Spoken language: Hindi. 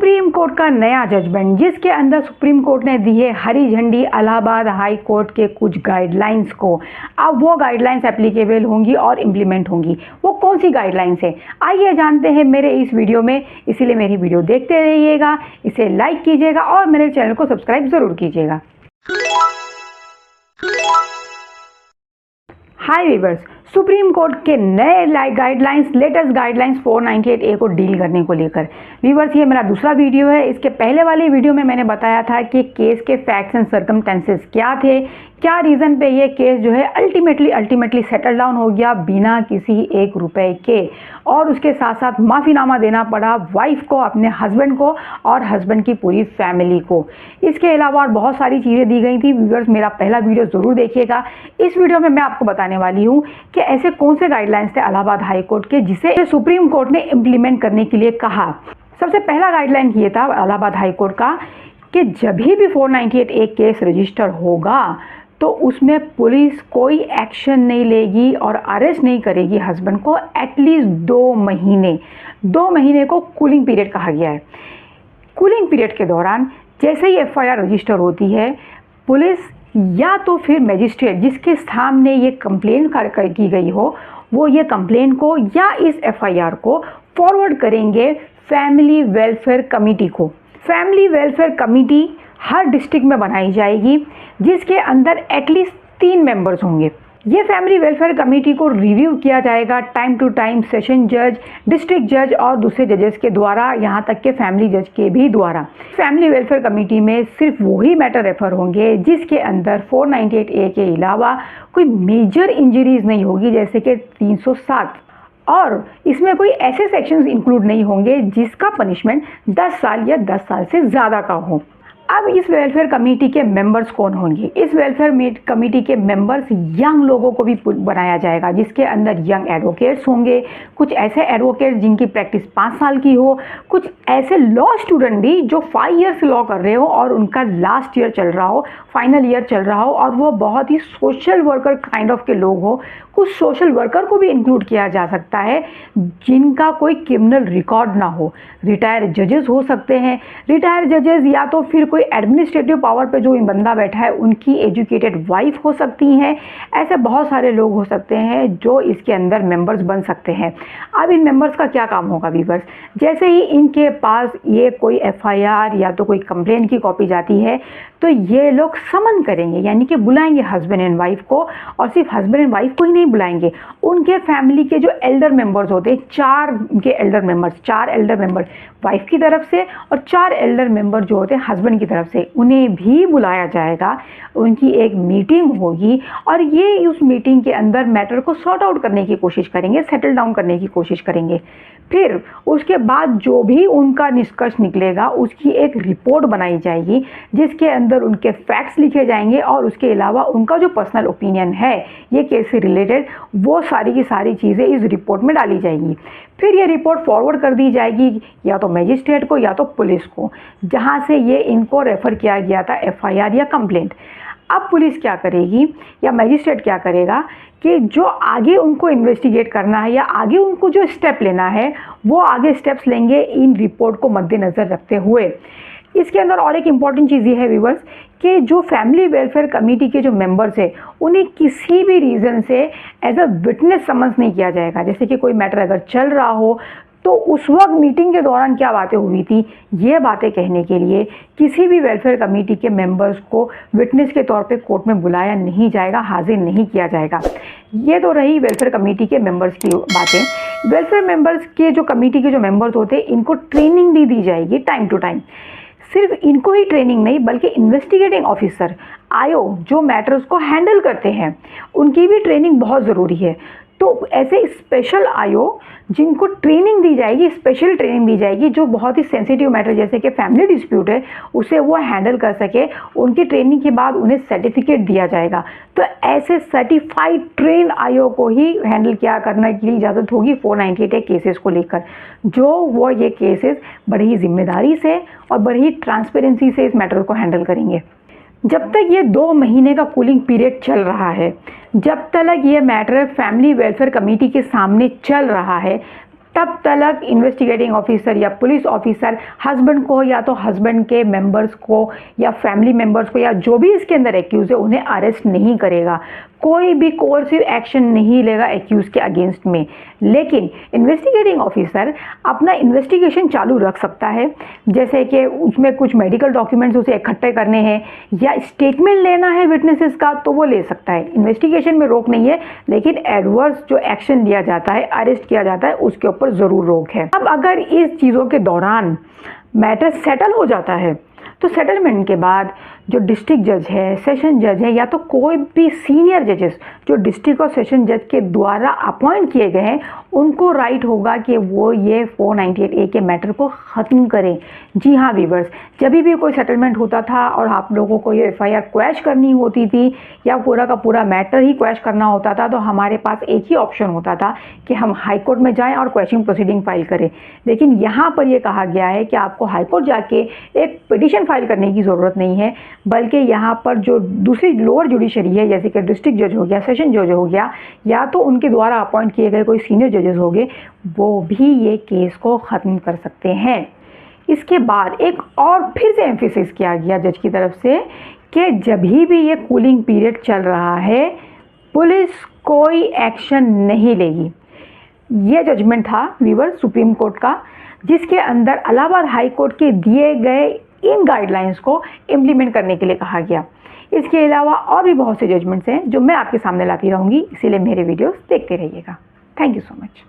सुप्रीम कोर्ट का नया जजमेंट, जिसके अंदर सुप्रीम कोर्ट ने दी है हरी झंडी इलाहाबाद हाई कोर्ट के कुछ गाइडलाइंस को। अब वो गाइडलाइंस एप्लीकेबल होंगी और इम्प्लीमेंट होंगी। वो कौन सी गाइडलाइंस है, आइए जानते हैं मेरे इस वीडियो में। इसीलिए मेरी वीडियो देखते रहिएगा, इसे लाइक कीजिएगा और मेरे चैनल को सब्सक्राइब ज़रूर कीजिएगा। हाय वीवर्स, सुप्रीम कोर्ट के नए लेटेस्ट गाइडलाइंस 498A को डील करने को लेकर। वीवर्स, ये मेरा दूसरा वीडियो है। इसके पहले वाले वीडियो में मैंने बताया था कि केस के फैक्ट्स एंड सर्कमस्टेंसेस क्या थे, क्या रीज़न पे ये केस जो है अल्टीमेटली सेटल डाउन हो गया बिना किसी एक रुपए के, और उसके साथ साथ माफ़ीनामा देना पड़ा वाइफ को, अपने हस्बैंड को और हस्बैंड की पूरी फैमिली को। इसके अलावा और बहुत सारी चीज़ें दी गई थी। व्यूअर्स, मेरा पहला वीडियो ज़रूर देखिएगा। इस वीडियो में मैं आपको बताने वाली हूँ कि ऐसे कौन से गाइडलाइंस थे इलाहाबाद हाई कोर्ट के जिसे सुप्रीम कोर्ट ने इम्प्लीमेंट करने के लिए कहा। सबसे पहला गाइडलाइन ये था इलाहाबाद हाई कोर्ट का कि जब भी 498A केस रजिस्टर होगा तो उसमें पुलिस कोई एक्शन नहीं लेगी और अरेस्ट नहीं करेगी हस्बैंड को एटलीस्ट 2 महीने को कूलिंग पीरियड कहा गया है। कूलिंग पीरियड के दौरान जैसे ही FIR रजिस्टर होती है, पुलिस या तो फिर मजिस्ट्रेट जिसके सामने ये कंप्लेन की गई हो, वो ये कंप्लेन को या इस FIR को फॉरवर्ड करेंगे फैमिली वेलफेयर कमेटी को। फैमिली वेलफेयर कमेटी हर डिस्ट्रिक्ट में बनाई जाएगी, जिसके अंदर एटलीस्ट 3 मेंबर्स होंगे। ये फैमिली वेलफेयर कमेटी को रिव्यू किया जाएगा टाइम टू टाइम सेशन जज, डिस्ट्रिक्ट जज और दूसरे जजेस के द्वारा, यहाँ तक के फैमिली जज के भी द्वारा। फैमिली वेलफेयर कमेटी में सिर्फ वही मैटर रेफर होंगे जिसके अंदर 498A के अलावा कोई मेजर इंजरीज नहीं होगी, जैसे कि 307, और इसमें कोई ऐसे सेक्शंस इंक्लूड नहीं होंगे जिसका पनिशमेंट 10 साल या 10 साल से ज़्यादा का हो। अब इस वेलफेयर कमेटी के मेंबर्स कौन होंगे? इस वेलफेयर कमेटी के मेंबर्स यंग लोगों को भी बनाया जाएगा, जिसके अंदर यंग एडवोकेट्स होंगे, कुछ ऐसे एडवोकेट्स जिनकी प्रैक्टिस 5 साल की हो, कुछ ऐसे लॉ स्टूडेंट भी जो 5 ईयर से लॉ कर रहे हो और उनका लास्ट ईयर चल रहा हो, फाइनल ईयर चल रहा हो, और वो बहुत ही सोशल वर्कर काइंड ऑफ के लोग हो। कुछ सोशल वर्कर को भी इंक्लूड किया जा सकता है जिनका कोई क्रिमिनल रिकॉर्ड ना हो। रिटायर्ड जजेस हो सकते हैं, रिटायर्ड जजेस या तो फिर कोई एडमिनिस्ट्रेटिव पावर पे जो बंदा बैठा है उनकी एजुकेटेड वाइफ हो सकती हैं। ऐसे बहुत सारे लोग हो सकते हैं जो इसके अंदर मेंबर्स बन सकते हैं। अब इन मेंबर्स का क्या काम होगा वीवर्स? जैसे ही इनके पास ये कोई FIR या तो कोई कंप्लेंट की कॉपी जाती है तो ये लोग समन करेंगे, यानी कि बुलाएंगे हस्बैंड एंड वाइफ को, और सिर्फ हस्बैंड एंड वाइफ को ही नहीं बुलाएंगे, उनके फैमिली के जो एल्डर मेंबर्स होते हैं, 4 उनके एल्डर मेंबर वाइफ की तरफ से और 4 एल्डर मेंबर जो होते हैं हस्बैंड की तरफ से, उन्हें भी बुलाया जाएगा। उनकी एक मीटिंग होगी और ये उस मीटिंग के अंदर मैटर को सॉर्ट आउट करने की कोशिश करेंगे, सेटल डाउन करने की कोशिश करेंगे। फिर उसके बाद जो भी उनका निष्कर्ष निकलेगा उसकी एक रिपोर्ट बनाई जाएगी, जिसके अंदर उनके फैक्ट्स लिखे जाएंगे और उसके अलावा उनका जो पर्सनल ओपिनियन है ये केस से रिलेटेड, वो सारी की सारी चीज़ें इस रिपोर्ट में डाली जाएंगी। फिर ये रिपोर्ट फॉरवर्ड कर दी जाएगी या तो मजिस्ट्रेट को या तो पुलिस को, जहाँ से ये इनको रेफ़र किया गया था FIR या कंप्लेंट। अब पुलिस क्या करेगी या मजिस्ट्रेट क्या करेगा कि जो आगे उनको इन्वेस्टिगेट करना है या आगे उनको जो स्टेप लेना है वो आगे स्टेप्स लेंगे इन रिपोर्ट को मद्देनज़र रखते हुए। इसके अंदर और एक इम्पॉर्टेंट चीज़ ये है व्यूवर्स कि जो फैमिली वेलफेयर कमेटी के जो मेंबर्स हैं उन्हें किसी भी रीज़न से एज अ विटनेस समन्स नहीं किया जाएगा। जैसे कि कोई मैटर अगर चल रहा हो तो उस वक्त मीटिंग के दौरान क्या बातें हुई थी, ये बातें कहने के लिए किसी भी वेलफेयर कमेटी के मेंबर्स को विटनेस के तौर पे कोर्ट में बुलाया नहीं जाएगा, हाजिर नहीं किया जाएगा। ये तो रही वेलफेयर कमेटी के मेंबर्स की बातें। वेलफेयर मेंबर्स के जो कमेटी के जो मेंबर्स होते हैं इनको ट्रेनिंग भी दी जाएगी टाइम टू टाइम। सिर्फ इनको ही ट्रेनिंग नहीं बल्कि इन्वेस्टिगेटिंग ऑफिसर IO जो मैटर्स को हैंडल करते हैं उनकी भी ट्रेनिंग बहुत ज़रूरी है। तो ऐसे स्पेशल IO जिनको ट्रेनिंग दी जाएगी, स्पेशल ट्रेनिंग दी जाएगी, जो बहुत ही सेंसिटिव मैटर जैसे कि फैमिली डिस्प्यूट है उसे वो हैंडल कर सके, उनकी ट्रेनिंग के बाद उन्हें सर्टिफिकेट दिया जाएगा। तो ऐसे सर्टिफाइड ट्रेन IO को ही हैंडल किया करने के लिए इजाज़त होगी 498A केसेस को लेकर, जो वो ये केसेस बड़ी ही जिम्मेदारी से और बड़ी ही ट्रांसपेरेंसी से इस मैटर को हैंडल करेंगे। जब तक ये 2 महीने का कूलिंग पीरियड चल रहा है, जब तक ये मैटर फैमिली वेलफेयर कमेटी के सामने चल रहा है, तब तक इन्वेस्टिगेटिंग ऑफिसर या पुलिस ऑफिसर हस्बैंड को या तो हस्बैंड के मेंबर्स को या फैमिली मेंबर्स को या जो भी इसके अंदर एक्यूज है उन्हें अरेस्ट नहीं करेगा, कोई भी कोर्सिव एक्शन नहीं लेगा एक्यूज के अगेंस्ट में। लेकिन इन्वेस्टिगेटिंग ऑफिसर अपना इन्वेस्टिगेशन चालू रख सकता है, जैसे कि उसमें कुछ मेडिकल डॉक्यूमेंट्स उसे इकट्ठे करने हैं या स्टेटमेंट लेना है विटनेसेस का तो वो ले सकता है। इन्वेस्टिगेशन में रोक नहीं है, लेकिन एडवर्स जो एक्शन लिया जाता है, अरेस्ट किया जाता है, उसके ऊपर ज़रूर रोक है। अब अगर इस चीज़ों के दौरान मैटर सेटल हो जाता है तो सेटलमेंट के बाद जो डिस्ट्रिक्ट जज है, सेशन जज है, या तो कोई भी सीनियर जजेस जो डिस्ट्रिक्ट और सेशन जज के द्वारा अपॉइंट किए गए हैं, उनको राइट होगा कि वो ये 498A के मैटर को ख़त्म करें। जी हाँ व्यूअर्स, जब भी कोई सेटलमेंट होता था और आप लोगों को ये FIR क्वैश करनी होती थी या पूरा का पूरा मैटर ही क्वैश करना होता था, तो हमारे पास एक ही ऑप्शन होता था कि हम हाई कोर्ट में जाएँ और क्वैशिंग प्रोसीडिंग फाइल करें। लेकिन यहाँ पर यह कहा गया है कि आपको हाई कोर्ट जाके एक पिटीशन फाइल करने की ज़रूरत नहीं है, बल्कि यहाँ पर जो दूसरी लोअर जुडिशरी है, जैसे कि डिस्ट्रिक्ट जज हो गया, सेशन जज हो गया, या तो उनके द्वारा अपॉइंट किए गए कोई सीनियर जजेस हो गए, वो भी ये केस को ख़त्म कर सकते हैं। इसके बाद एक और फिर से एम्फेसिस किया गया जज की तरफ से कि जब भी ये कूलिंग पीरियड चल रहा है, पुलिस कोई एक्शन नहीं लेगी। ये जजमेंट था व्यूअर्स सुप्रीम कोर्ट का, जिसके अंदर इलाहाबाद हाई कोर्ट के दिए गए इन गाइडलाइंस को इम्प्लीमेंट करने के लिए कहा गया। इसके अलावा और भी बहुत से जजमेंट्स हैं जो मैं आपके सामने लाती रहूँगी, इसीलिए मेरे वीडियोस देखते रहिएगा। Thank you so much.